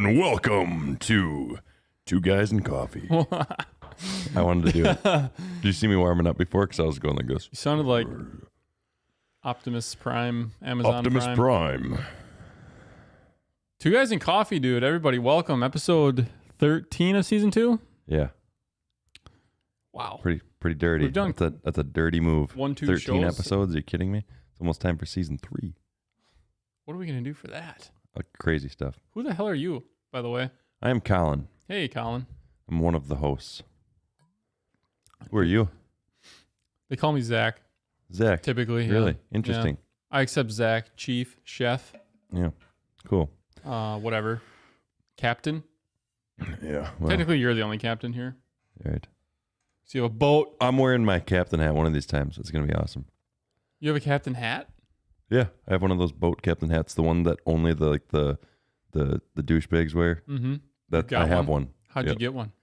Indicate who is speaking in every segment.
Speaker 1: Welcome to Two Guys and Coffee. I wanted to do it. Did you see me warming up before? Because I was going like this.
Speaker 2: You sounded like Optimus Prime, Amazon
Speaker 1: Optimus Prime.
Speaker 2: Two Guys and Coffee, dude. Everybody, welcome. Episode 13 of season 2.
Speaker 1: Yeah.
Speaker 2: Wow.
Speaker 1: Pretty dirty.
Speaker 2: We've done
Speaker 1: that's a dirty move.
Speaker 2: 13
Speaker 1: shows. Episodes. Are you kidding me? It's almost time for season 3.
Speaker 2: What are we going to do for that?
Speaker 1: Crazy stuff.
Speaker 2: Who the hell are you, by the way?
Speaker 1: I am Colin.
Speaker 2: Hey, Colin.
Speaker 1: I'm one of the hosts. Who are you?
Speaker 2: They call me Zach.
Speaker 1: Zach.
Speaker 2: Typically.
Speaker 1: Really?
Speaker 2: Yeah.
Speaker 1: Interesting.
Speaker 2: Yeah. I accept Zach, chief, chef.
Speaker 1: Yeah. Cool.
Speaker 2: Whatever. Captain.
Speaker 1: Yeah. Well,
Speaker 2: technically, you're the only captain here.
Speaker 1: Right.
Speaker 2: So you have a boat.
Speaker 1: I'm wearing my captain hat one of these times. It's going to be awesome.
Speaker 2: You have a captain hat?
Speaker 1: Yeah. I have one of those boat captain hats. The one that only the douchebags wear.
Speaker 2: Mm-hmm.
Speaker 1: That I have one.
Speaker 2: How'd you get one?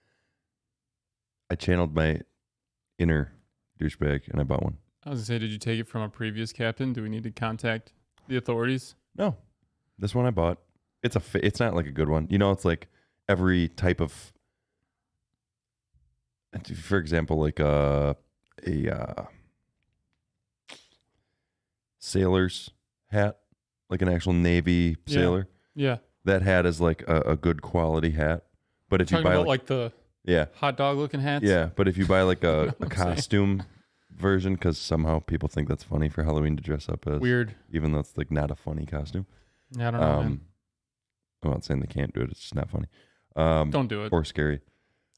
Speaker 1: I channeled my inner douchebag and I bought one.
Speaker 2: I was going to say, did you take it from a previous captain? Do we need to contact the authorities?
Speaker 1: No. This one I bought. It's not like a good one. You know, it's like every type of, for example, like a sailor's hat, like an actual Navy sailor.
Speaker 2: Yeah.
Speaker 1: That hat is like a good quality hat. But if you buy
Speaker 2: like the hot dog looking hats?
Speaker 1: Yeah, but if you buy like a costume version, because somehow people think that's funny for Halloween to dress up as.
Speaker 2: Weird.
Speaker 1: Even though it's like not a funny costume.
Speaker 2: Yeah, I don't know, man.
Speaker 1: I'm not saying they can't do it. It's just not funny.
Speaker 2: Don't do it.
Speaker 1: Or scary.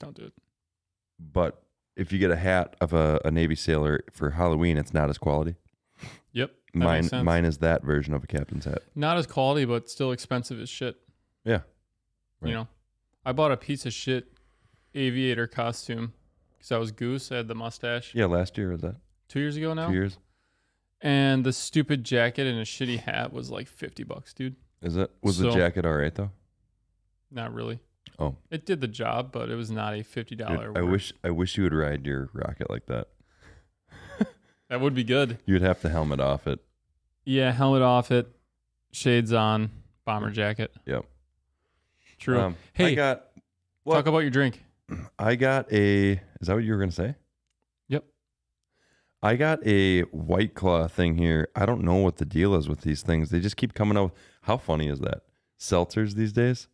Speaker 2: Don't do it.
Speaker 1: But if you get a hat of a Navy sailor for Halloween, it's not as quality.
Speaker 2: Yep.
Speaker 1: Mine is that version of a captain's hat.
Speaker 2: Not as quality, but still expensive as shit.
Speaker 1: Yeah. Right.
Speaker 2: You know, I bought a piece of shit aviator costume because I was Goose. I had the mustache.
Speaker 1: Yeah, last year was that?
Speaker 2: 2 years ago now?
Speaker 1: 2 years.
Speaker 2: And the stupid jacket and a shitty hat was like $50, dude.
Speaker 1: Is it? Was the jacket all right though?
Speaker 2: Not really.
Speaker 1: Oh.
Speaker 2: It did the job, but it was not a $50.
Speaker 1: Dude, I wish you would ride your rocket like that.
Speaker 2: That would be good.
Speaker 1: You'd have to helmet off it.
Speaker 2: Yeah, helmet off it, shades on, bomber jacket.
Speaker 1: Yep.
Speaker 2: True. Hey, talk about your drink.
Speaker 1: I got is that what you were going to say?
Speaker 2: Yep.
Speaker 1: I got a White Claw thing here. I don't know what the deal is with these things. They just keep coming out. How funny is that? Seltzers these days,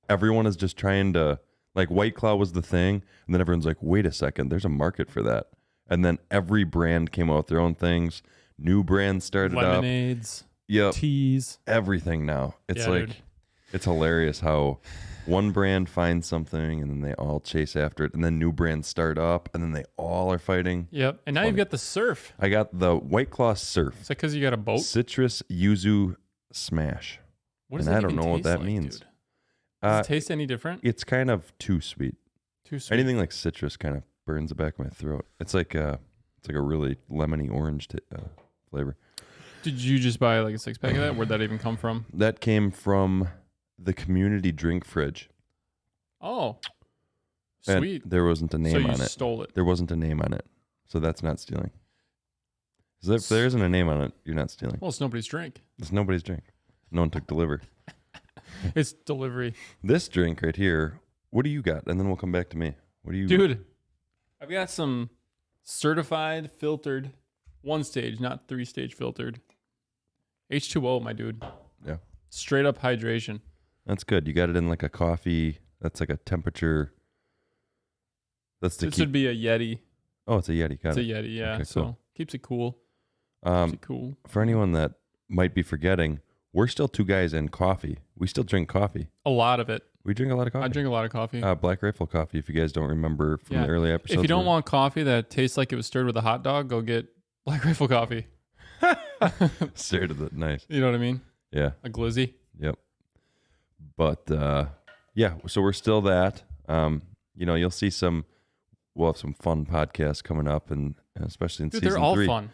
Speaker 1: everyone is just trying to, like, White Claw was the thing. And then everyone's like, wait a second, there's a market for that. And then every brand came out with their own things. New brands started
Speaker 2: Lemonades,
Speaker 1: up. Yep.
Speaker 2: Teas.
Speaker 1: Everything now. It's dude. It's hilarious how one brand finds something and then they all chase after it. And then new brands start up and then they all are fighting.
Speaker 2: Yep. And now you've got the Surf.
Speaker 1: I got the White Claw Surf.
Speaker 2: Is that because you got a boat?
Speaker 1: Citrus Yuzu Smash.
Speaker 2: What does
Speaker 1: and
Speaker 2: that
Speaker 1: I don't know what that
Speaker 2: like,
Speaker 1: means.
Speaker 2: Dude? Does it taste any different?
Speaker 1: It's kind of too sweet.
Speaker 2: Too sweet.
Speaker 1: Anything like citrus kind of burns the back of my throat. It's like a really lemony orange flavor.
Speaker 2: Did you just buy like a 6-pack of that? Where'd that even come from?
Speaker 1: That came from the community drink fridge.
Speaker 2: Oh, sweet.
Speaker 1: And there wasn't a name on it.
Speaker 2: So you stole it.
Speaker 1: There wasn't a name on it. So that's not stealing. So if there isn't a name on it, you're not stealing.
Speaker 2: Well, it's nobody's drink.
Speaker 1: It's nobody's drink. No one took delivery.
Speaker 2: It's delivery.
Speaker 1: This drink right here, what do you got? And then we'll come back to me. What do you...
Speaker 2: Dude, I've got some certified filtered, 1-stage, not 3-stage filtered. H2O, my dude.
Speaker 1: Yeah.
Speaker 2: Straight up hydration.
Speaker 1: That's good. You got it in like a coffee. That's like a temperature. That's the
Speaker 2: This would be a Yeti.
Speaker 1: Oh, it's a Yeti. Got
Speaker 2: it's
Speaker 1: it.
Speaker 2: a Yeti, yeah.
Speaker 1: Okay,
Speaker 2: so
Speaker 1: cool.
Speaker 2: Keeps it cool. Cool.
Speaker 1: For anyone that might be forgetting, we're still two guys and coffee. We still drink coffee.
Speaker 2: A lot of it.
Speaker 1: We drink a lot of coffee.
Speaker 2: I drink a lot of coffee.
Speaker 1: Black Rifle coffee. If you guys don't remember from the early episodes,
Speaker 2: if you don't want coffee that tastes like it was stirred with a hot dog, go get Black Rifle coffee.
Speaker 1: stirred with it, nice.
Speaker 2: You know what I mean?
Speaker 1: Yeah,
Speaker 2: a glizzy.
Speaker 1: Yep. But yeah, so we're still that. You'll see we'll have some fun podcasts coming up, and especially in season 3.
Speaker 2: They're all fun.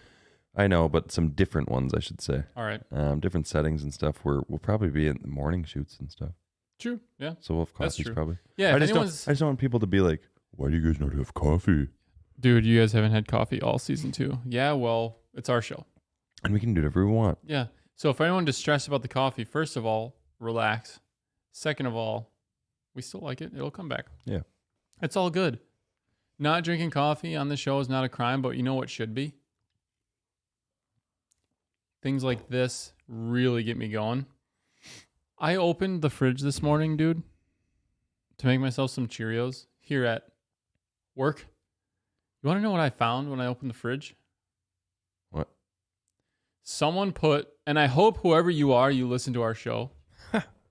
Speaker 1: I know, but some different ones, I should say.
Speaker 2: All right.
Speaker 1: Different settings and stuff. We'll probably be in the morning shoots and stuff.
Speaker 2: True. Yeah.
Speaker 1: So we'll have coffees probably.
Speaker 2: Yeah.
Speaker 1: I just don't want people to be like, why do you guys not have coffee?
Speaker 2: Dude, you guys haven't had coffee all season 2. Yeah, well, it's our show.
Speaker 1: And we can do whatever we want.
Speaker 2: Yeah. So if anyone is stressed about the coffee, first of all, relax. Second of all, we still like it. It'll come back.
Speaker 1: Yeah.
Speaker 2: It's all good. Not drinking coffee on the show is not a crime, but you know what should be? Things like this really get me going. I opened the fridge this morning, dude, to make myself some Cheerios here at work. You want to know what I found when I opened the fridge?
Speaker 1: What?
Speaker 2: Someone put, and I hope whoever you are, you listen to our show.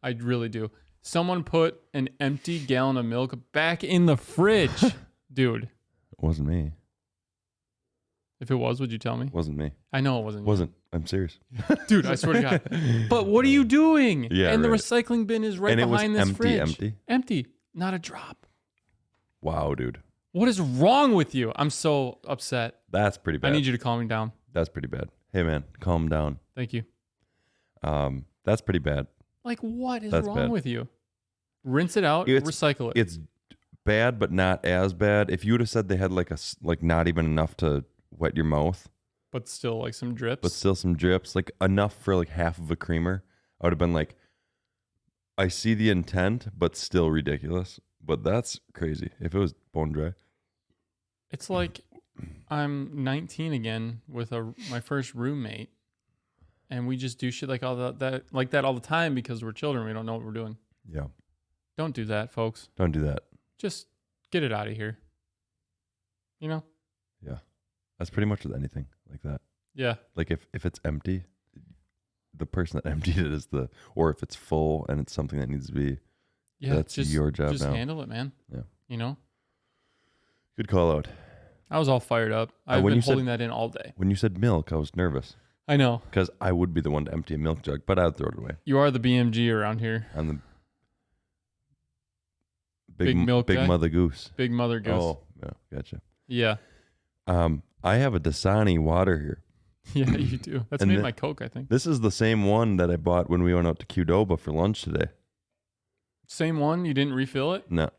Speaker 2: I really do. Someone put an empty gallon of milk back in the fridge. Dude.
Speaker 1: It wasn't me.
Speaker 2: If it was, would you tell me?
Speaker 1: It wasn't me.
Speaker 2: I know it wasn't.
Speaker 1: Wasn't. I'm serious.
Speaker 2: Dude, I swear to God. But what are you doing?
Speaker 1: Yeah,
Speaker 2: and
Speaker 1: right.
Speaker 2: the recycling bin is right
Speaker 1: and
Speaker 2: behind
Speaker 1: it was
Speaker 2: this fridge.
Speaker 1: Empty?
Speaker 2: Empty. Not a drop.
Speaker 1: Wow, dude.
Speaker 2: What is wrong with you? I'm so upset.
Speaker 1: That's pretty bad.
Speaker 2: I need you to calm me down.
Speaker 1: That's pretty bad. Hey, man, calm down.
Speaker 2: Thank you.
Speaker 1: That's pretty bad.
Speaker 2: Like, what is
Speaker 1: That's
Speaker 2: wrong
Speaker 1: bad.
Speaker 2: with you? Rinse it out, recycle it.
Speaker 1: It's bad, but not as bad. If you would have said they had like not even enough to wet your mouth,
Speaker 2: but still like some drips.
Speaker 1: but still some drips, like enough for like half of a creamer, I would have been like, I see the intent, but still ridiculous. But that's crazy. If it was bone dry.
Speaker 2: It's like I'm 19 again with my first roommate, and we just do shit like all that all the time because we're children. We don't know what we're doing.
Speaker 1: Yeah.
Speaker 2: Don't do that, folks.
Speaker 1: Don't do that.
Speaker 2: Just get it out of here. You know?
Speaker 1: Yeah. That's pretty much with anything like that.
Speaker 2: Yeah.
Speaker 1: Like if it's empty, the person that emptied it or if it's full and it's something that needs to be, that's your job
Speaker 2: just
Speaker 1: now.
Speaker 2: handle it, man.
Speaker 1: Yeah.
Speaker 2: You know?
Speaker 1: Good call out.
Speaker 2: I was all fired up. I've been holding that in all day.
Speaker 1: When you said milk, I was nervous.
Speaker 2: I know.
Speaker 1: Because I would be the one to empty a milk jug, but I'd throw it away.
Speaker 2: You are the BMG around here.
Speaker 1: I'm the
Speaker 2: Big milk
Speaker 1: big
Speaker 2: guy?
Speaker 1: mother goose.
Speaker 2: Big mother goose.
Speaker 1: Oh, yeah, gotcha.
Speaker 2: Yeah.
Speaker 1: I have a Dasani water here.
Speaker 2: Yeah, you do. That's
Speaker 1: And
Speaker 2: made my Coke, I think.
Speaker 1: This is the same one that I bought when we went out to Qdoba for lunch today.
Speaker 2: Same one? You didn't refill it?
Speaker 1: No,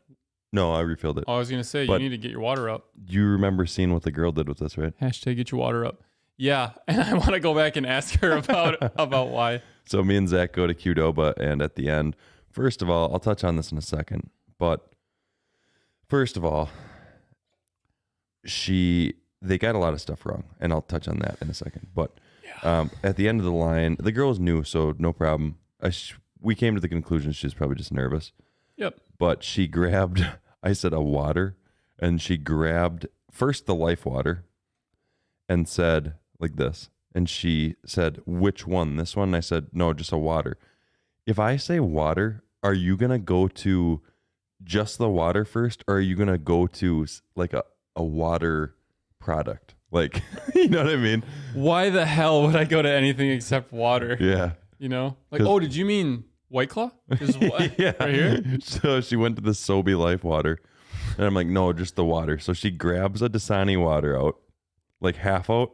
Speaker 1: I refilled it.
Speaker 2: Oh, I was going to say,
Speaker 1: But
Speaker 2: you need to get your water up.
Speaker 1: You remember seeing what the girl did with this, right?
Speaker 2: Hashtag get your water up. Yeah, and I want to go back and ask her about why.
Speaker 1: So me and Zach go to Qdoba, and at the end, first of all, I'll touch on this in a second, but first of all, they got a lot of stuff wrong, and I'll touch on that in a second. But at the end of the line, the girl was new, so no problem. We came to the conclusion she's probably just nervous.
Speaker 2: Yep.
Speaker 1: But she grabbed, I said a water, and she grabbed first the Life water and said like this. And she said, which one? This one? And I said, no, just a water. If I say water, are you going to go to just the water first, or are you going to go to like a water product? Like, you know what I mean?
Speaker 2: Why the hell would I go to anything except water?
Speaker 1: Yeah.
Speaker 2: You know? Like, oh, did you mean White Claw?
Speaker 1: Yeah.
Speaker 2: Right here?
Speaker 1: So she went to the Sobe Life water. And I'm like, no, just the water. So she grabs a Dasani water out, like half out.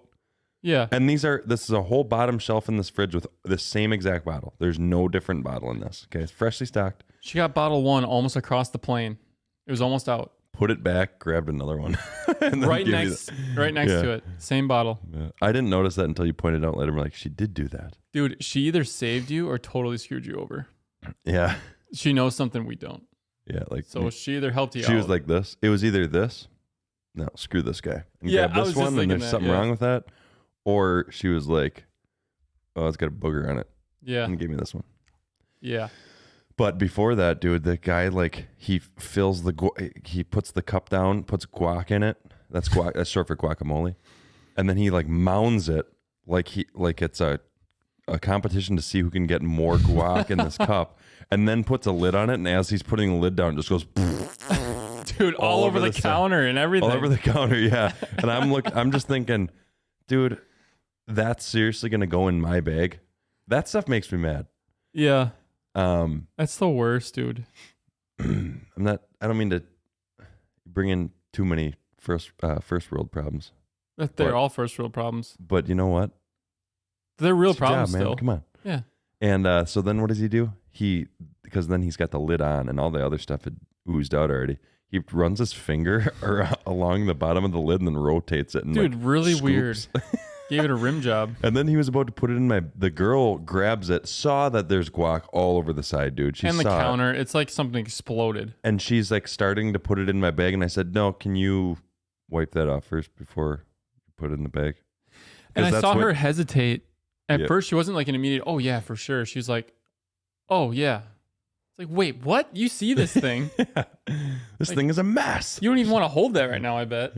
Speaker 2: Yeah.
Speaker 1: And this is a whole bottom shelf in this fridge with the same exact bottle. There's no different bottle in this. Okay. It's freshly stocked.
Speaker 2: She got bottle one almost across the plane. It was almost out.
Speaker 1: Put it back, grabbed another one. And then
Speaker 2: right next to it. Same bottle.
Speaker 1: Yeah. I didn't notice that until you pointed out later. I'm like, she did do that.
Speaker 2: Dude, she either saved you or totally screwed you over.
Speaker 1: Yeah.
Speaker 2: She knows something we don't.
Speaker 1: Yeah. Like,
Speaker 2: so she either helped you out.
Speaker 1: She was like this. It was either this. No, screw this guy. And
Speaker 2: yeah,
Speaker 1: grab this one, and there's something wrong with that. Or she was like, oh, it's got a booger on it.
Speaker 2: Yeah.
Speaker 1: And gave me this one.
Speaker 2: Yeah.
Speaker 1: But before that, dude, the guy, like, he fills he puts the cup down, puts guac in it. That's guac. That's short for guacamole. And then he like mounds it like it's a competition to see who can get more guac in this cup. and then puts a lid on it. And as he's putting the lid down, it just goes
Speaker 2: Dude, all over the counter and everything.
Speaker 1: all over the counter. Yeah. And I'm just thinking, dude, that's seriously going to go in my bag. That stuff makes me mad.
Speaker 2: Yeah. That's the worst, dude.
Speaker 1: I don't mean to bring in too many first world problems.
Speaker 2: They're all first world problems.
Speaker 1: But you know what?
Speaker 2: They're real
Speaker 1: It's your
Speaker 2: problems
Speaker 1: job, man.
Speaker 2: still.
Speaker 1: Come on.
Speaker 2: Yeah.
Speaker 1: And so then what does he do? Because then he's got the lid on and all the other stuff had oozed out already. He runs his finger along the bottom of the lid and then rotates it. And
Speaker 2: dude, really
Speaker 1: scoops.
Speaker 2: weird. Gave it a rim job.
Speaker 1: And then he was about to put it in the girl grabs it, saw that there's guac all over the side, dude. She
Speaker 2: and the
Speaker 1: saw
Speaker 2: counter,
Speaker 1: it,
Speaker 2: it's like something exploded.
Speaker 1: and she's like starting to put it in my bag. And I said, no, can you wipe that off first before you put it in the bag?
Speaker 2: And I saw her hesitate. At first, she wasn't like an immediate, oh, yeah, for sure. She was like, oh, yeah. It's like, wait, what? You see this thing?
Speaker 1: Yeah. This thing is a mess.
Speaker 2: You don't even want to hold that right now, I bet.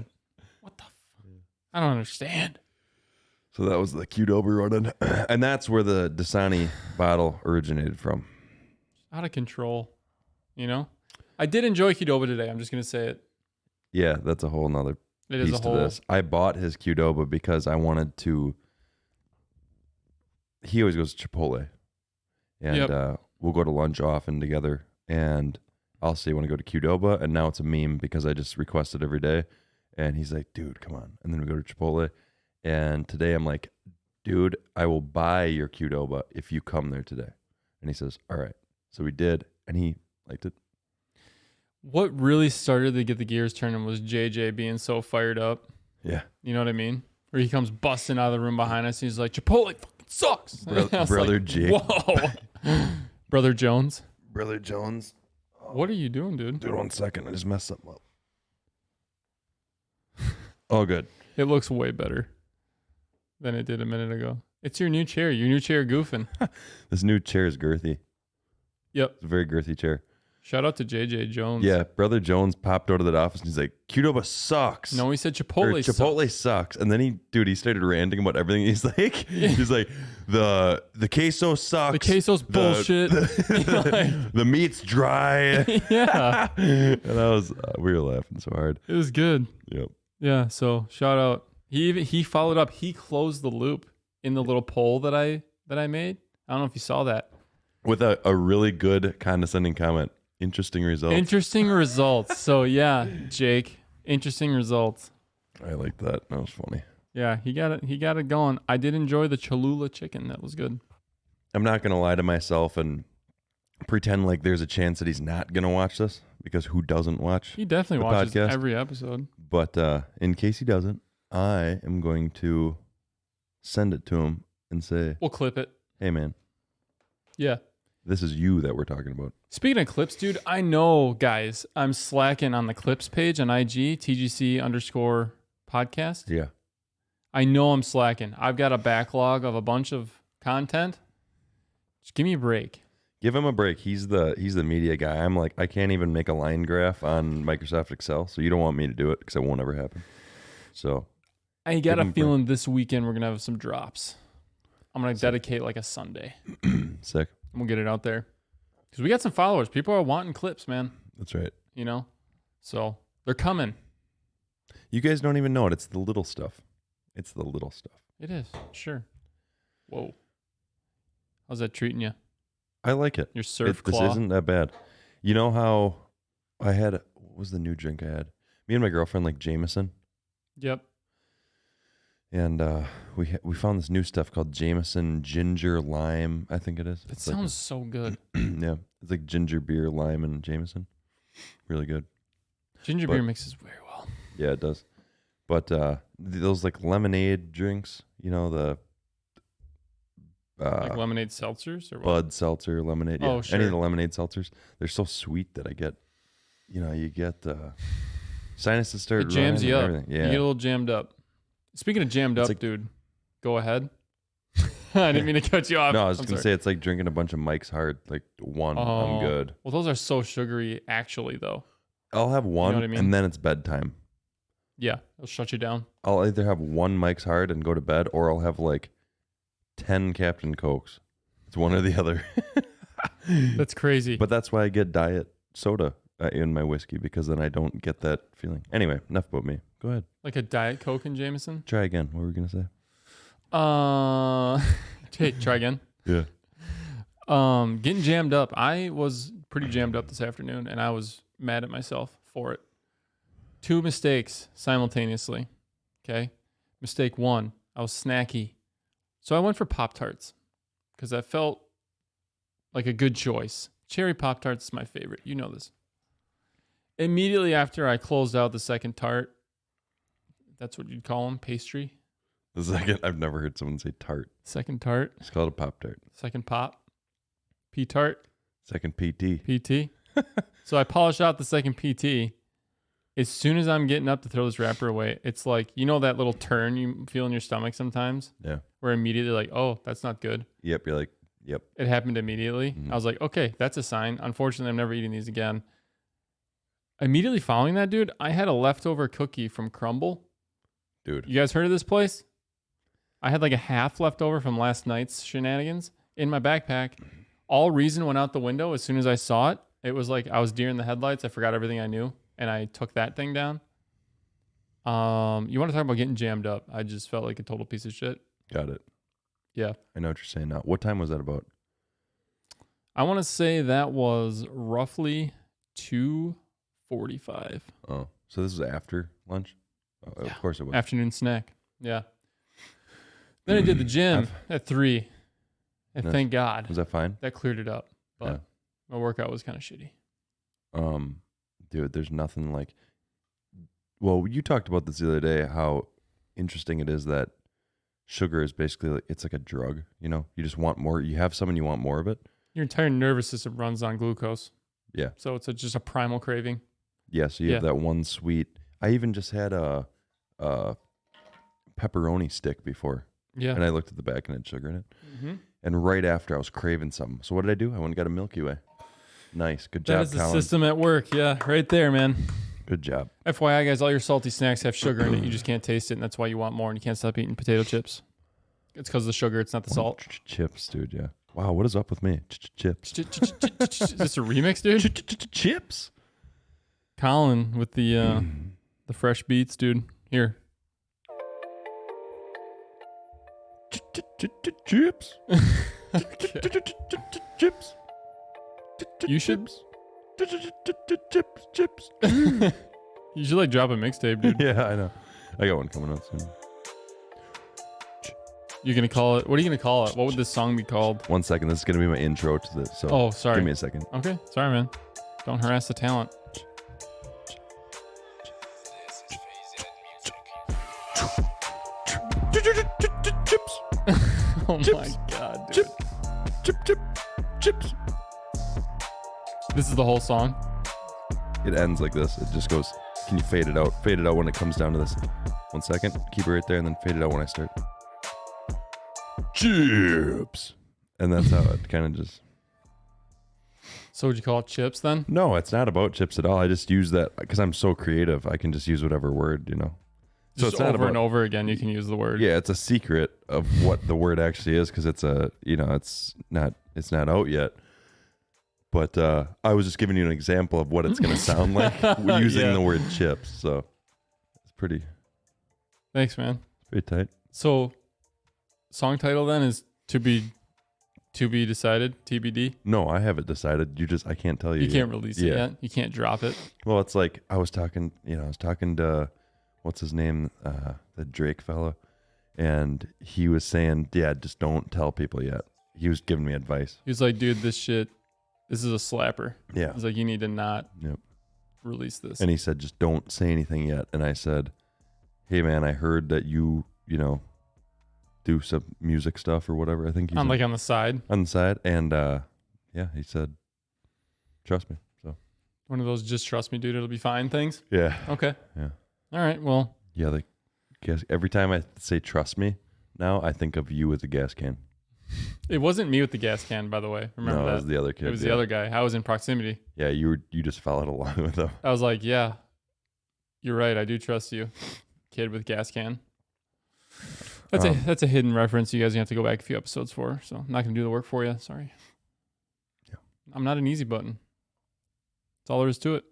Speaker 2: What the I don't understand.
Speaker 1: So that was the cute overrun. And that's where the Dasani bottle originated from.
Speaker 2: Out of control. You know? I did enjoy Qdoba today. I'm just going to say it.
Speaker 1: Yeah, that's a whole nother
Speaker 2: It
Speaker 1: piece
Speaker 2: is a
Speaker 1: to
Speaker 2: whole.
Speaker 1: this. I bought his Qdoba because I wanted to. He always goes to Chipotle. And we'll go to lunch often together. And I'll say, want to go to Qdoba? And now it's a meme because I just request it every day. And he's like, dude, come on. And then we go to Chipotle. And today I'm like, dude, I will buy your Qdoba if you come there today. And he says, all right. So we did. And he liked it.
Speaker 2: What really started to get the gears turning was JJ being so fired up.
Speaker 1: Yeah.
Speaker 2: You know what I mean? Where he comes busting out of the room behind us. And he's like, Chipotle fucking sucks.
Speaker 1: Brother
Speaker 2: like,
Speaker 1: Jake.
Speaker 2: Whoa. Brother Jones.
Speaker 1: Brother Jones.
Speaker 2: What are you doing, dude?
Speaker 1: Dude, 1 second. I just messed something up. Oh, good.
Speaker 2: It looks way better than it did a minute ago. It's your new chair. Your new chair goofing.
Speaker 1: This new chair is girthy.
Speaker 2: Yep.
Speaker 1: It's a very girthy chair.
Speaker 2: Shout out to JJ Jones.
Speaker 1: Yeah, Brother Jones popped out of that office and he's like, Qdoba sucks.
Speaker 2: No, he said
Speaker 1: Or
Speaker 2: Chipotle
Speaker 1: sucks. And then he started ranting about everything. He's like, the queso sucks.
Speaker 2: The queso's bullshit.
Speaker 1: The meat's dry.
Speaker 2: Yeah.
Speaker 1: And we were laughing so hard.
Speaker 2: It was good.
Speaker 1: Yep.
Speaker 2: Yeah, so shout out. He followed up. He closed the loop in the little poll that I made. I don't know if you saw that.
Speaker 1: With a really good condescending comment. Interesting results.
Speaker 2: Interesting results. So yeah, Jake, interesting results.
Speaker 1: I like that. That was funny.
Speaker 2: Yeah, he got it going. I did enjoy the Cholula chicken. That was good.
Speaker 1: I'm not going to lie to myself and pretend like there's a chance that he's not going to watch this, because who doesn't watch
Speaker 2: He definitely
Speaker 1: the
Speaker 2: watches
Speaker 1: podcast?
Speaker 2: every episode.
Speaker 1: But in case he doesn't, I am going to send it to him and say,
Speaker 2: We'll clip it.
Speaker 1: hey, man,
Speaker 2: Yeah.
Speaker 1: this is you that we're talking about.
Speaker 2: Speaking of clips, dude, I know, guys, I'm slacking on the clips page on IG, TGC_podcast.
Speaker 1: Yeah.
Speaker 2: I know I'm slacking. I've got a backlog of a bunch of content. Just give me a break.
Speaker 1: Give him a break. He's the media guy. I'm like, I can't even make a line graph on Microsoft Excel, so you don't want me to do it because it won't ever happen. So
Speaker 2: I got a feeling this weekend we're going to have some drops. I'm going to dedicate like a Sunday.
Speaker 1: Sick.
Speaker 2: And we'll get it out there. Because we got some followers. People are wanting clips, man.
Speaker 1: That's right.
Speaker 2: You know? So they're coming.
Speaker 1: You guys don't even know it. It's the little stuff. It's the little stuff.
Speaker 2: It is. Sure. Whoa. How's that treating you?
Speaker 1: I like it.
Speaker 2: Your surf
Speaker 1: This
Speaker 2: claw?
Speaker 1: isn't that bad. You know how I had, what was the new drink I had? Me and my girlfriend like Jameson.
Speaker 2: Yep.
Speaker 1: And we found this new stuff called Jameson Ginger Lime, I think it is.
Speaker 2: It sounds so good.
Speaker 1: Yeah. It's like ginger beer, lime, and Jameson. Really good.
Speaker 2: Ginger beer mixes very well.
Speaker 1: Yeah, it does. But those like lemonade drinks, you know, the
Speaker 2: Like lemonade seltzers or what?
Speaker 1: Bud seltzer, lemonade. Yeah.
Speaker 2: Oh, sure.
Speaker 1: Any of the lemonade seltzers. They're so sweet that I get, you get sinuses start
Speaker 2: It jams
Speaker 1: running
Speaker 2: you
Speaker 1: and
Speaker 2: up.
Speaker 1: everything.
Speaker 2: You
Speaker 1: Yeah.
Speaker 2: get a little jammed up. Speaking of jammed
Speaker 1: It's
Speaker 2: up,
Speaker 1: like-
Speaker 2: dude, go ahead. I didn't mean to cut you off.
Speaker 1: No, I was
Speaker 2: I'm
Speaker 1: going to
Speaker 2: sorry.
Speaker 1: say it's like drinking a bunch of Mike's Hard. Like one,
Speaker 2: Oh.
Speaker 1: I'm good.
Speaker 2: Well, those are so sugary, actually, though.
Speaker 1: I'll have one,
Speaker 2: what I mean?
Speaker 1: and then it's bedtime.
Speaker 2: Yeah, it'll shut you down.
Speaker 1: I'll either have one Mike's Hard and go to bed, or I'll have like 10 Captain Cokes. It's one or the other.
Speaker 2: That's crazy.
Speaker 1: But that's why I get diet soda in my whiskey, because then I don't get that feeling. Anyway, enough about me. Go ahead.
Speaker 2: Like a Diet Coke and Jameson?
Speaker 1: Try again. What were we going to say?
Speaker 2: Try again.
Speaker 1: Yeah.
Speaker 2: Getting jammed up. I was pretty jammed up this afternoon, and I was mad at myself for it. 2 mistakes simultaneously. Okay. Mistake 1, I was snacky. So I went for Pop-Tarts because that felt like a good choice. Cherry Pop-Tarts is my favorite. You know this. Immediately after I closed out the second tart, that's what you'd call them, pastry.
Speaker 1: The second, I've never heard someone say tart.
Speaker 2: Second tart.
Speaker 1: It's called a Pop-Tart.
Speaker 2: Second pop. P-tart.
Speaker 1: Second PT.
Speaker 2: PT. So I polish out the second PT. As soon as I'm getting up to throw this wrapper away, it's like, you know that little turn you feel in your stomach sometimes?
Speaker 1: Yeah.
Speaker 2: Where immediately like, oh, that's not good.
Speaker 1: Yep. You're like, yep.
Speaker 2: It happened immediately.
Speaker 1: Mhm.
Speaker 2: I was like, okay, that's a sign. Unfortunately, I'm never eating these again. Immediately following that, dude, I had a leftover cookie from Crumble.
Speaker 1: Dude.
Speaker 2: You guys heard of this place? I had like a half left over from last night's shenanigans in my backpack. All reason went out the window as soon as I saw it. It was like I was deer in the headlights. I forgot everything I knew, and I took that thing down. You want to talk about getting jammed up? I just felt like a total piece of shit.
Speaker 1: Got it.
Speaker 2: Yeah.
Speaker 1: I know what you're saying now. What time was that about?
Speaker 2: I want to say that was roughly 2:45.
Speaker 1: Oh, so this is after lunch? Oh,
Speaker 2: Yeah.
Speaker 1: Of course it was.
Speaker 2: Afternoon snack. Yeah. Then I did the gym at 3. And
Speaker 1: Nice.
Speaker 2: thank God
Speaker 1: Was that fine?
Speaker 2: that cleared it up. But
Speaker 1: Yeah.
Speaker 2: my workout was kind of shitty.
Speaker 1: Dude, there's nothing like. Well, you talked about this the other day, how interesting it is that sugar is basically like, it's like a drug. You know, you just want more. You have some and you want more of it.
Speaker 2: Your entire nervous system runs on glucose.
Speaker 1: Yeah.
Speaker 2: So it's just a primal craving.
Speaker 1: Yeah. So you have that one sweet. I even just had a pepperoni stick before,
Speaker 2: Yeah.
Speaker 1: and I looked at the back and it had sugar in it.
Speaker 2: Mm-hmm.
Speaker 1: And right after, I was craving something. So what did I do? I went and got a Milky Way. Nice. Good
Speaker 2: That
Speaker 1: job,
Speaker 2: is the
Speaker 1: Colin.
Speaker 2: system at work. Yeah, right there, man.
Speaker 1: Good job.
Speaker 2: FYI, guys, all your salty snacks have sugar in it. You just can't taste it, and that's why you want more, and you can't stop eating potato chips. It's because of the sugar. It's not the salt.
Speaker 1: Chips, dude. Yeah. Wow. What is up with me? Chips.
Speaker 2: Is this a remix, dude?
Speaker 1: Chips.
Speaker 2: Colin with the fresh beats, dude. Here.
Speaker 1: Chips. Chips.
Speaker 2: You should.
Speaker 1: Chips.
Speaker 2: You should like drop a mixtape, dude.
Speaker 1: Yeah, I know. I got one coming out soon.
Speaker 2: You're gonna call it. What are you gonna call it? What would this song be called?
Speaker 1: 1 second. This is gonna be my intro to this. So
Speaker 2: Oh, sorry.
Speaker 1: give me a second.
Speaker 2: Okay, sorry, man. Don't harass the talent.
Speaker 1: Chips.
Speaker 2: Oh
Speaker 1: Chips.
Speaker 2: my god, dude.
Speaker 1: Chips.
Speaker 2: This is the whole song.
Speaker 1: It ends like this. It just goes. Can you fade it out? Fade it out when it comes down to this. 1 second. Keep it right there, and then fade it out when I start. Chips. And that's how it kind of just.
Speaker 2: So would you call it chips then?
Speaker 1: No, it's not about chips at all. I just use that because I'm so creative. I can just use whatever word, you know. So
Speaker 2: Just
Speaker 1: it's not
Speaker 2: over
Speaker 1: about,
Speaker 2: and over again, you can use the word.
Speaker 1: Yeah, it's a secret of what the word actually is because it's a, you know, it's not out yet. But I was just giving you an example of what it's going to sound like using
Speaker 2: Yeah.
Speaker 1: the word chips. So it's pretty
Speaker 2: Thanks, man.
Speaker 1: tight.
Speaker 2: So, song title then is to be decided. TBD.
Speaker 1: No, I have it decided. I can't tell you.
Speaker 2: You
Speaker 1: yet.
Speaker 2: can't release it
Speaker 1: Yeah.
Speaker 2: yet. You can't drop it.
Speaker 1: Well, it's like I was talking to what's his name, the Drake fella, and he was saying, yeah, just don't tell people yet. He was giving me advice.
Speaker 2: He was like, dude, this is a slapper.
Speaker 1: Yeah.
Speaker 2: He's like, you need to not
Speaker 1: Yep.
Speaker 2: release this.
Speaker 1: And he said, just don't say anything yet. And I said, hey man, I heard that you do some music stuff or whatever. I think he's
Speaker 2: on the side.
Speaker 1: on the side. And yeah, he said, trust me. So
Speaker 2: One of those just trust me, dude, it'll be fine things.
Speaker 1: yeah.
Speaker 2: Okay.
Speaker 1: Yeah.
Speaker 2: All right. Well,
Speaker 1: Yeah, the gas. Every time I say trust me, now I think of you with a gas can.
Speaker 2: it wasn't me with the gas can, by the way. Remember
Speaker 1: No,
Speaker 2: that?
Speaker 1: it was the other kid.
Speaker 2: It was
Speaker 1: yeah.
Speaker 2: the other guy. I was in proximity.
Speaker 1: Yeah, you just followed along with them.
Speaker 2: I was like, yeah, you're right. I do trust you, kid with gas can. That's a hidden reference. You guys are gonna have to go back a few episodes for. So I'm not gonna do the work for you. Sorry.
Speaker 1: Yeah.
Speaker 2: I'm not an easy button. That's all there is to it.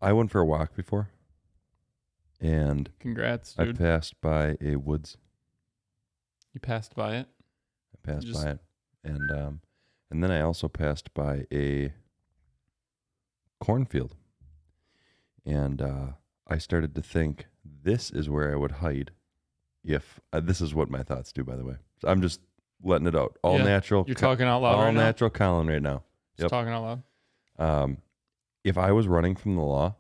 Speaker 1: I went for a walk before, and
Speaker 2: Congrats,
Speaker 1: I
Speaker 2: dude.
Speaker 1: passed by a woods.
Speaker 2: You passed by it.
Speaker 1: I passed by it, and then I also passed by a cornfield, and I started to think this is where I would hide if this is what my thoughts do. By the way, so I'm just letting it out. All
Speaker 2: Yeah,
Speaker 1: natural.
Speaker 2: You're talking out loud
Speaker 1: all
Speaker 2: right now?
Speaker 1: natural Colin right now.
Speaker 2: Just talking out loud.
Speaker 1: If I was running from the law,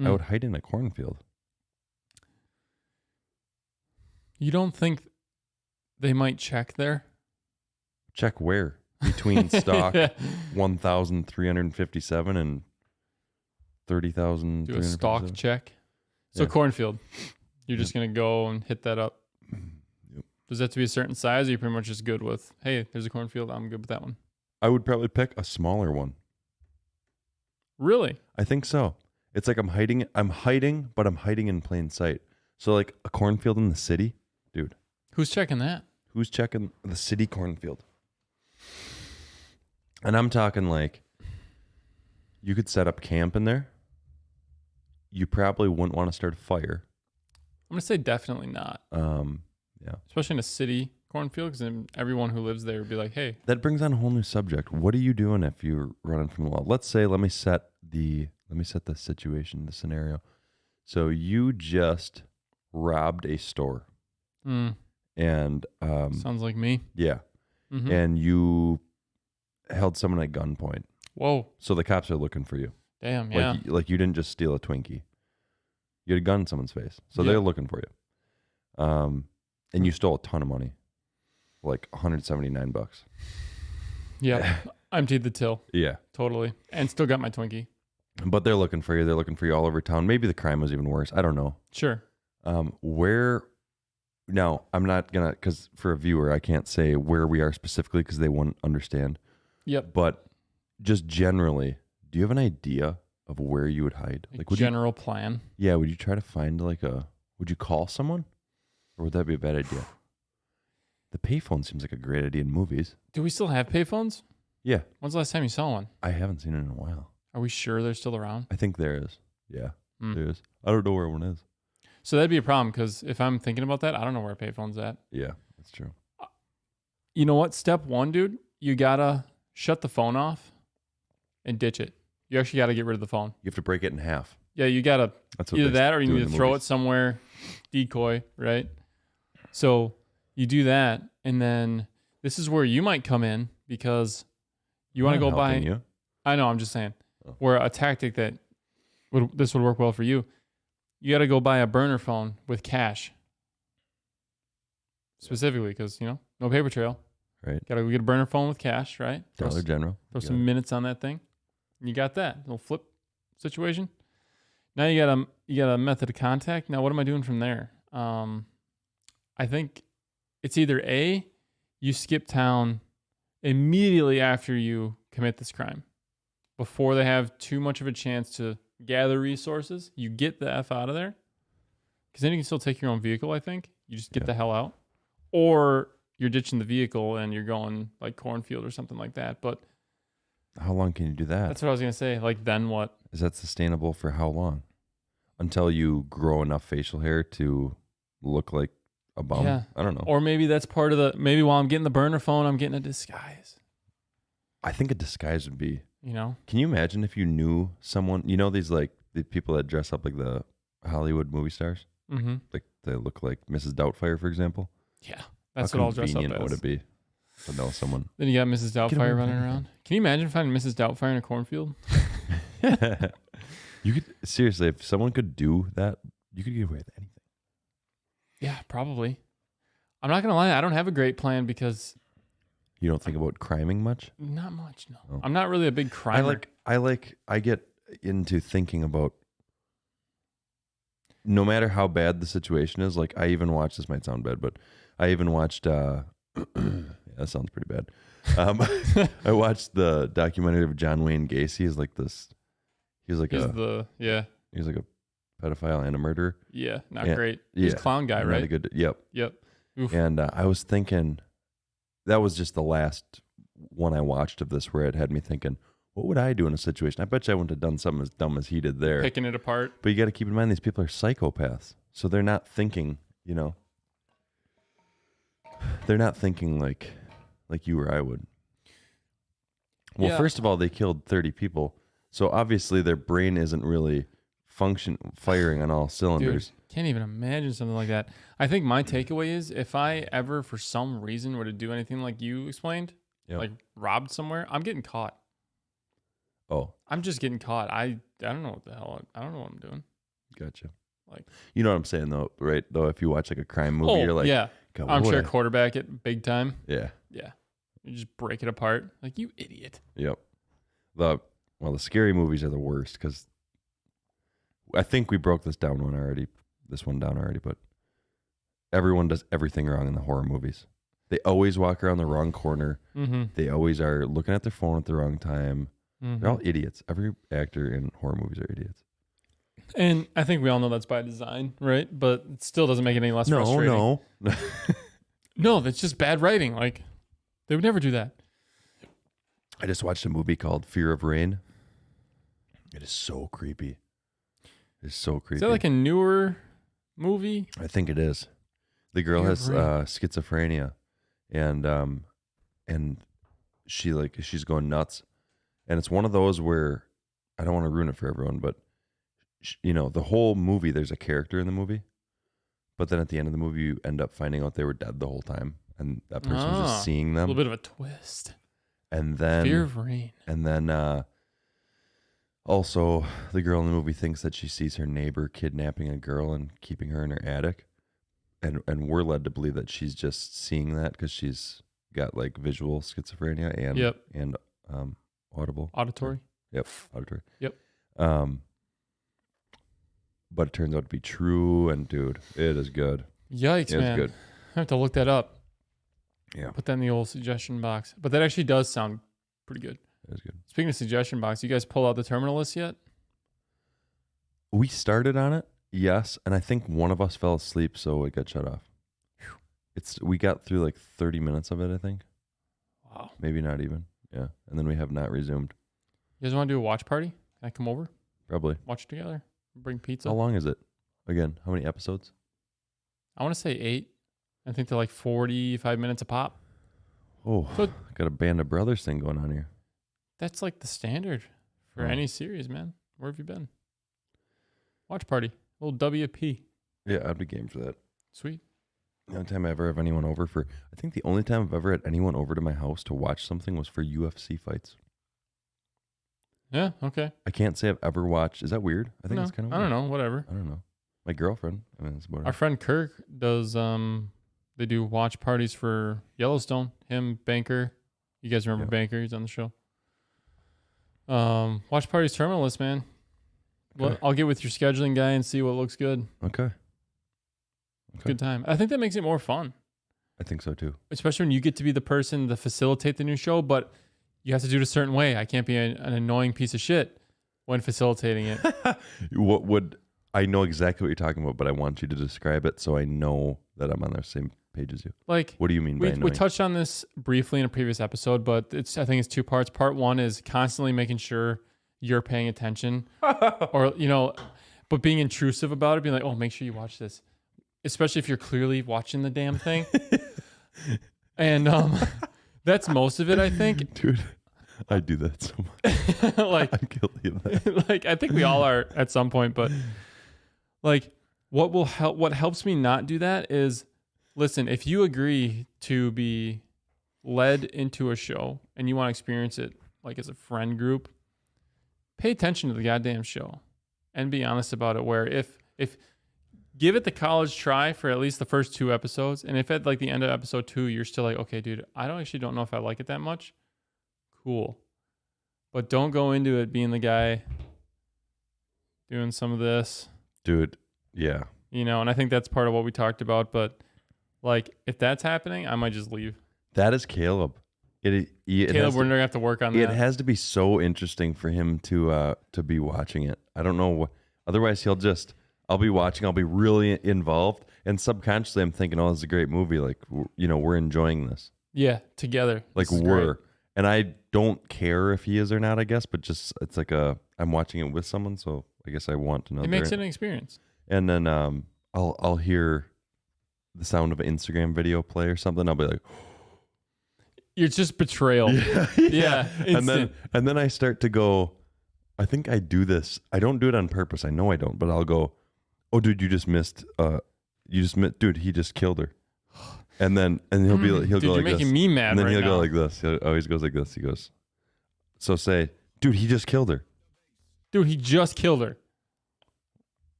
Speaker 1: I
Speaker 2: Mm.
Speaker 1: would hide in a cornfield.
Speaker 2: You don't think they might check there?
Speaker 1: Check where? Between stock 1,357 and 30,000.
Speaker 2: Do a stock check. So
Speaker 1: Yeah.
Speaker 2: cornfield, you're just going to go and hit that up.
Speaker 1: Yep.
Speaker 2: Does that have to be a certain size, or are you pretty much just good with, hey, there's a cornfield, I'm good with that one?
Speaker 1: I would probably pick a smaller one.
Speaker 2: Really?
Speaker 1: I think so. It's like I'm hiding, but I'm hiding in plain sight. So like a cornfield in the city, dude.
Speaker 2: Who's checking that?
Speaker 1: Who's checking the city cornfield? And I'm talking like you could set up camp in there. You probably wouldn't want to start a fire.
Speaker 2: I'm going to say definitely not.
Speaker 1: Yeah.
Speaker 2: Especially in a city cornfield, because then everyone who lives there would be like, hey.
Speaker 1: That brings on a whole new subject. What are you doing if you're running from the law? Let's say, let me set the situation, the scenario. So you just robbed a store, and
Speaker 2: Sounds like me.
Speaker 1: yeah,
Speaker 2: Mm-hmm.
Speaker 1: and you held someone at gunpoint.
Speaker 2: Whoa.
Speaker 1: So the cops are looking for you.
Speaker 2: Damn, yeah.
Speaker 1: Like you didn't just steal a Twinkie. You had a gun in someone's face, so
Speaker 2: Yeah.
Speaker 1: they're looking for you. And you stole a ton of money, like $179.
Speaker 2: Yeah. Emptied the till.
Speaker 1: Yeah.
Speaker 2: Totally. And still got my Twinkie.
Speaker 1: But they're looking for you. They're looking for you all over town. Maybe the crime was even worse. I don't know.
Speaker 2: Sure.
Speaker 1: Where now I'm not gonna, because for a viewer I can't say where we are specifically because they won't understand.
Speaker 2: Yep.
Speaker 1: But just generally, do you have an idea of where you would hide?
Speaker 2: Like general plan.
Speaker 1: Yeah, would you try to find would you call someone? Or would that be a bad idea? The payphone seems like a great idea in movies.
Speaker 2: Do we still have payphones?
Speaker 1: Yeah.
Speaker 2: When's the last time you saw one?
Speaker 1: I haven't seen it in a while.
Speaker 2: Are we sure they're still around?
Speaker 1: I think there is. Yeah,
Speaker 2: Mm.
Speaker 1: there is. I don't know where one is.
Speaker 2: So that'd be a problem, because if I'm thinking about that, I don't know where a payphone's at.
Speaker 1: Yeah, that's true.
Speaker 2: You know what? Step one, dude, you gotta shut the phone off and ditch it. You actually gotta get rid of the phone.
Speaker 1: You have to break it in half.
Speaker 2: Yeah, you gotta
Speaker 1: That's what
Speaker 2: either
Speaker 1: they
Speaker 2: that or you
Speaker 1: do in
Speaker 2: need to
Speaker 1: the
Speaker 2: throw
Speaker 1: movies.
Speaker 2: it somewhere, decoy, right? So you do that, and then this is where you might come in, because you want to
Speaker 1: I'm
Speaker 2: go
Speaker 1: not
Speaker 2: buy.
Speaker 1: helping you.
Speaker 2: I know, I'm just saying,
Speaker 1: Oh.
Speaker 2: where a tactic that this would work well for you. You got to go buy a burner phone with cash, specifically, because no paper trail.
Speaker 1: Right.
Speaker 2: Got to go get a burner phone with cash, right?
Speaker 1: Dollar General.
Speaker 2: Throw
Speaker 1: You
Speaker 2: some
Speaker 1: got it.
Speaker 2: minutes on that thing. You got that little flip situation. Now you got a method of contact. Now what am I doing from there? I think it's either A, you skip town immediately after you commit this crime, before they have too much of a chance to gather resources. You get the F out of there, because then you can still take your own vehicle. I think you just get the hell out, or you're ditching the vehicle and you're going like Cornfield or something like that. But
Speaker 1: How long can you do that?
Speaker 2: that's what I was gonna say. Like, then what?
Speaker 1: Is that sustainable for how long? Until you grow enough facial hair to look like a bum?
Speaker 2: Yeah.
Speaker 1: I don't know.
Speaker 2: Or maybe that's part of maybe while I'm getting the burner phone, I'm getting a disguise.
Speaker 1: I think a disguise would be.
Speaker 2: Can
Speaker 1: Can you imagine if you knew someone? You know these like the people that dress up like the Hollywood movie stars?
Speaker 2: Mm-hmm.
Speaker 1: Like they look like Mrs. Doubtfire, for example.
Speaker 2: Yeah. That's
Speaker 1: How
Speaker 2: what I'll dress up
Speaker 1: convenient
Speaker 2: as.
Speaker 1: would it be to know someone?
Speaker 2: Then you got Mrs.
Speaker 1: Get away
Speaker 2: Doubtfire
Speaker 1: with
Speaker 2: running
Speaker 1: anything.
Speaker 2: around. Can you imagine finding Mrs. Doubtfire in a cornfield?
Speaker 1: You could seriously, if someone could do that, you could get away with anything.
Speaker 2: Yeah, probably. I'm not gonna lie, I don't have a great plan, because
Speaker 1: You don't think about criming much?
Speaker 2: not much. No,
Speaker 1: Oh.
Speaker 2: I'm not really a big crimer.
Speaker 1: I get into thinking about no matter how bad the situation is. Like I even watched, this might sound bad, but I even watched yeah, that sounds pretty bad. I watched the documentary of John Wayne Gacy. He's like this, he's like
Speaker 2: He's
Speaker 1: a pedophile and a murderer.
Speaker 2: yeah, not
Speaker 1: Yeah,
Speaker 2: great. He's a
Speaker 1: yeah,
Speaker 2: clown guy,
Speaker 1: Not
Speaker 2: right?
Speaker 1: a good, yep.
Speaker 2: Yep. Oof.
Speaker 1: And I was thinking that was just the last one I watched of this where it had me thinking, what would I do in a situation? I bet you I wouldn't have done something as dumb as he did there.
Speaker 2: Picking it apart.
Speaker 1: But you got to keep in mind these people are psychopaths, so they're not thinking. They're not thinking like you or I would. Well, first of all, they killed 30 people, so obviously their brain isn't really firing on all cylinders.
Speaker 2: Dude, can't even imagine something like that. I think my takeaway is if I ever, for some reason, were to do anything like you explained, like robbed somewhere, I'm getting caught.
Speaker 1: Oh,
Speaker 2: I'm just getting caught. I don't know what the hell. I don't know what I'm doing.
Speaker 1: Gotcha.
Speaker 2: Like,
Speaker 1: you know what I'm saying though, right? Though, if you watch like a crime movie, you're like,
Speaker 2: yeah,
Speaker 1: God,
Speaker 2: I'm sure quarterback it big time.
Speaker 1: Yeah.
Speaker 2: Yeah. You just break it apart. Like, you idiot.
Speaker 1: Yep. The scary movies are the worst because I think we broke this one down already, but everyone does everything wrong in the horror movies. They always walk around the wrong corner.
Speaker 2: Mm-hmm.
Speaker 1: They always are looking at their phone at the wrong time.
Speaker 2: Mm-hmm.
Speaker 1: They're all idiots. Every actor in horror movies are idiots.
Speaker 2: And I think we all know that's by design, right? But it still doesn't make it any less frustrating.
Speaker 1: No.
Speaker 2: No, that's just bad writing. Like, they would never do that.
Speaker 1: I just watched a movie called Fear of Rain. It is so creepy. It's so creepy.
Speaker 2: Is that like a newer movie?
Speaker 1: I think it is. The girl has schizophrenia, and she's going nuts, and it's one of those where I don't want to ruin it for everyone, but the whole movie there's a character in the movie, but then at the end of the movie you end up finding out they were dead the whole time, and that person was just seeing them.
Speaker 2: A little bit of a twist.
Speaker 1: And then
Speaker 2: Fear of Rain.
Speaker 1: And then also the girl in the movie thinks that she sees her neighbor kidnapping a girl and keeping her in her attic. And we're led to believe that she's just seeing that because she's got like visual schizophrenia and
Speaker 2: auditory.
Speaker 1: Yep, auditory.
Speaker 2: Yep.
Speaker 1: But it turns out to be true, and dude, it is good.
Speaker 2: Yikes, man! It's good. I have to look that up.
Speaker 1: Yeah.
Speaker 2: Put that in the old suggestion box. But that actually does sound pretty good.
Speaker 1: It is good. Speaking
Speaker 2: of suggestion box, you guys pull out the terminal list yet?
Speaker 1: We started on it. Yes, and I think one of us fell asleep, so it got shut off. We got through like 30 minutes of it, I think.
Speaker 2: Wow.
Speaker 1: Maybe not even. Yeah, and then we have not resumed.
Speaker 2: You guys want to do a watch party? Can I come over?
Speaker 1: Probably.
Speaker 2: Watch it together? Bring pizza?
Speaker 1: How long is it? Again, how many episodes?
Speaker 2: I want to say 8. I think they're like 45 minutes a pop.
Speaker 1: Oh, so got a Band of Brothers thing going on here.
Speaker 2: That's like the standard for any series, man. Where have you been? Watch party. A little WP.
Speaker 1: Yeah, I'd be game for that.
Speaker 2: Sweet.
Speaker 1: The only time I ever have anyone over I think the only time I've ever had anyone over to my house to watch something was for UFC fights.
Speaker 2: Yeah, okay.
Speaker 1: I can't say I've ever watched. Is that weird? I think it's kind of weird.
Speaker 2: I don't know, whatever.
Speaker 1: I don't know. My girlfriend. I mean, that's about
Speaker 2: Our friend Kirk does, they do watch parties for Yellowstone. Him, Banker. You guys remember Banker? He's on the show. Watch parties terminal list, man. Okay. Well, I'll get with your scheduling guy and see what looks good.
Speaker 1: Okay.
Speaker 2: Good time. I think that makes it more fun.
Speaker 1: I think so too.
Speaker 2: Especially when you get to be the person to facilitate the new show, but you have to do it a certain way. I can't be an annoying piece of shit when facilitating it.
Speaker 1: I know exactly what you're talking about, but I want you to describe it so I know that I'm on the same page as you.
Speaker 2: Like,
Speaker 1: what do you mean by annoying?
Speaker 2: We touched on this briefly in a previous episode, but I think it's 2 parts. Part 1 is constantly making sure you're paying attention or, but being intrusive about it, being like, oh, make sure you watch this. Especially if you're clearly watching the damn thing. And that's most of it, I think.
Speaker 1: Dude, I do that so much.
Speaker 2: Like,
Speaker 1: I'm guilty of that.
Speaker 2: Like, I think we all are at some point, but like what helps me not do that is, listen, if you agree to be led into a show and you want to experience it like as a friend group, pay attention to the goddamn show and be honest about it. Where if give it the college try for at least the first 2 episodes, and if at like the end of episode 2 you're still like, okay, dude, I don't know if I like it that much, cool, but don't go into it being the guy doing some of this,
Speaker 1: dude. Yeah,
Speaker 2: and I think that's part of what we talked about. But like, if that's happening, I might just leave.
Speaker 1: That is Caleb. Caleb,
Speaker 2: we're gonna have to work on that.
Speaker 1: It has to be so interesting for him to be watching it. I don't know. Otherwise, I'll be watching. I'll be really involved, and subconsciously, I'm thinking, "Oh, this is a great movie. Like, we're enjoying this.
Speaker 2: Yeah, together.
Speaker 1: Like And I don't care if he is or not, I guess, but just it's like I'm watching it with someone, so I guess I want to know.
Speaker 2: It makes it an experience.
Speaker 1: And then I'll hear the sound of an Instagram video play or something. I'll be like,
Speaker 2: it's just betrayal. Yeah.
Speaker 1: And then I start to go, I think I do this. I don't do it on purpose. I know I don't, but I'll go, oh, dude, you just missed. Dude, he just killed her. And he'll be like, he'll go like this.
Speaker 2: You're making me mad.
Speaker 1: And then
Speaker 2: right
Speaker 1: he'll
Speaker 2: now.
Speaker 1: go like this. He always goes like this. He goes, so say, dude, he just killed her.
Speaker 2: Dude, he just killed her.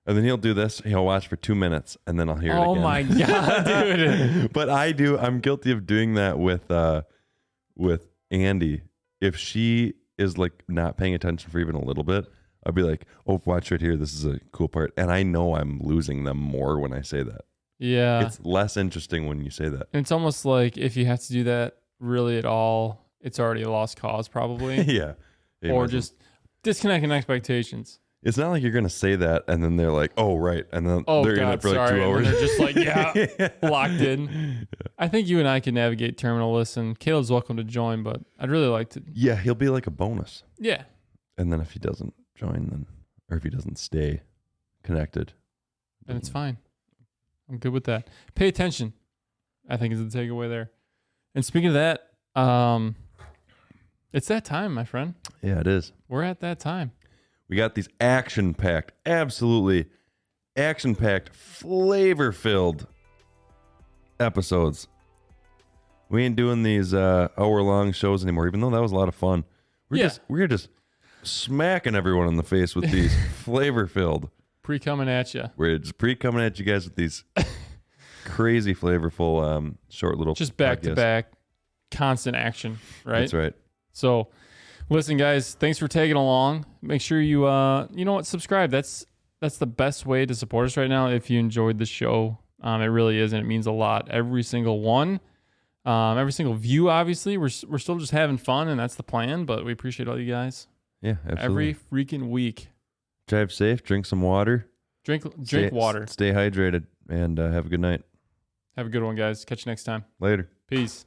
Speaker 1: And then he'll do this. He'll watch for 2 minutes, and then I'll hear it again.
Speaker 2: Oh my god, dude!
Speaker 1: But I'm guilty of doing that with Andy. If she is like not paying attention for even a little bit, I'll be like, "Oh, watch right here. This is a cool part." And I know I'm losing them more when I say that.
Speaker 2: Yeah,
Speaker 1: it's less interesting when you say that.
Speaker 2: And it's almost like if you have to do that really at all, it's already a lost cause, probably.
Speaker 1: Yeah.
Speaker 2: Or just disconnecting expectations.
Speaker 1: It's not like you're going to say that and then they're like, oh, right. And then they're in it for like 2 hours.
Speaker 2: And they're just like, yeah, locked in. I think you and I can navigate terminalists, and Caleb's welcome to join, but I'd really like to.
Speaker 1: Yeah, he'll be like a bonus.
Speaker 2: Yeah.
Speaker 1: And then if he doesn't join, then, or if he doesn't stay connected,
Speaker 2: then it's fine. I'm good with that. Pay attention, I think, is the takeaway there. And speaking of that, it's that time, my friend.
Speaker 1: Yeah, it is.
Speaker 2: We're at that time.
Speaker 1: We got these action-packed, absolutely action-packed, flavor-filled episodes. We ain't doing these hour-long shows anymore, even though that was a lot of fun. We're just smacking everyone in the face with these flavor-filled.
Speaker 2: Pre-coming at you.
Speaker 1: We're just pre-coming at you guys with these crazy, flavorful, short little
Speaker 2: just back-to-back, constant action, right?
Speaker 1: That's right.
Speaker 2: So, listen, guys, thanks for tagging along. Make sure you, you know what, subscribe. That's the best way to support us right now if you enjoyed the show. It really is, and it means a lot. Every single one, every single view, obviously. We're still just having fun, and that's the plan, but we appreciate all you guys.
Speaker 1: Yeah, absolutely.
Speaker 2: Every freaking week.
Speaker 1: Drive safe, drink some water.
Speaker 2: Drink water.
Speaker 1: Stay hydrated, and have a good night.
Speaker 2: Have a good one, guys. Catch you next time.
Speaker 1: Later.
Speaker 2: Peace.